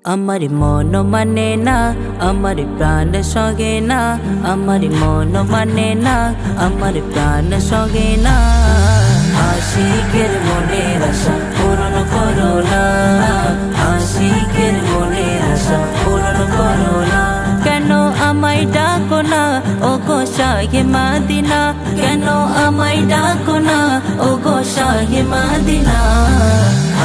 আমার মন মানে না, আমার প্রাণ সগে না, আমার মন মানে না, আমার প্রাণ সগে না। আশিকের মনের আশা পূরণ করো না, আশিকের মনের আশা পূরণ করো না। কেন আমায় ডাকো না ও গো শাহে মদিনা, কেন আমায় ডাকো না ও গো শাহে মদিনা।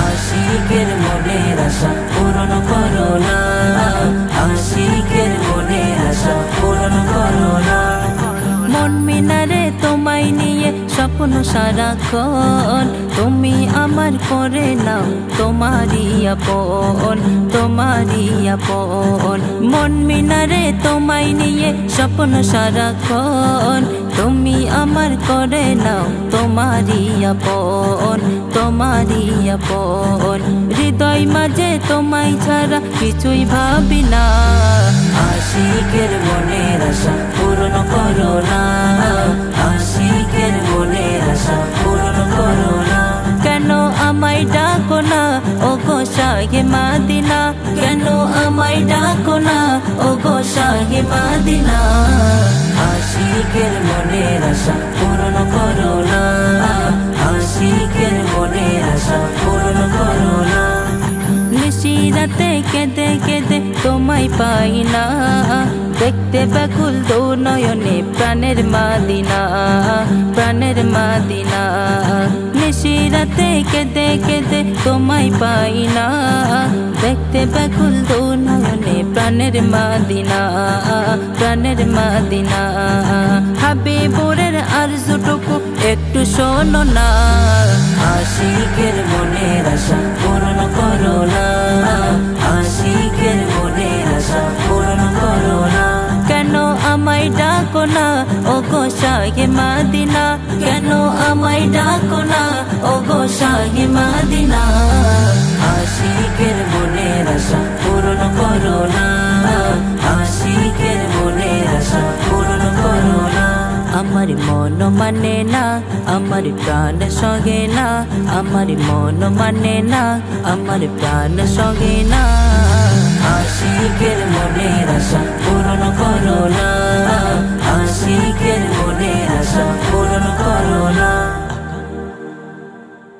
আশিকের মনের আশা পূরণ করো না, আশিকের মনের আশা পূরণ করো না। মন মিনারে তোমায় নিয়ে স্বপ্ন সারাক্ষণ, তুমি আমার করে নাও তোমারই আপন, তোমারই আপন। মন মিনারে তোমায় নিয়ে স্বপ্ন সারাক্ষণ, তুমি আমার করে নাও তোমারই আপন, তোমারই আপন। হৃদয় মাঝে তোমায় ছাড়া কিছুই ভাবি না। আশিকের মনের আশা পূরণ করো না, আশিকের মনের আশা পূরণ করো না। কেন আমায় ডাকো না ও গো শাহে মদিনা, কেন আমায় ডাকো না ও গো শাহে মদিনা। আশিকের মনের আশা পূরণ করো না, আশিকের মনের আশা পূরণ করো না। নিশিরাতে কেঁদে কেঁদে তোমায় পাই না, দেখতে ব্যাকুল দু নয়নে প্রাণের মদিনা, প্রাণের মদিনা। নিশিরাতে কেঁদে কেঁদে তোমায় পাই না, দেখতে ব্যাকুল দু নয়নে প্রাণের মদিনা, প্রাণের মদিনা। হাবিবুরের আরজুটুকু একটু শোনো না। আশিকের মনের আশা পূরণ করো না, আশিকের মনের আশা পূরণ করো না। কেন আমায় ডাকো না ও গো শাহে মদিনা, কেন আমায় ডাকো না ও গো শাহে মদিনা। আশিকের মনের আশা পূরণ করো না, আশিকের মনের আশা পূরণ করো না। আমার মন মানে না, আমার প্রাণ সগে না, আমার মন মানে না, আমার প্রাণ সগে না।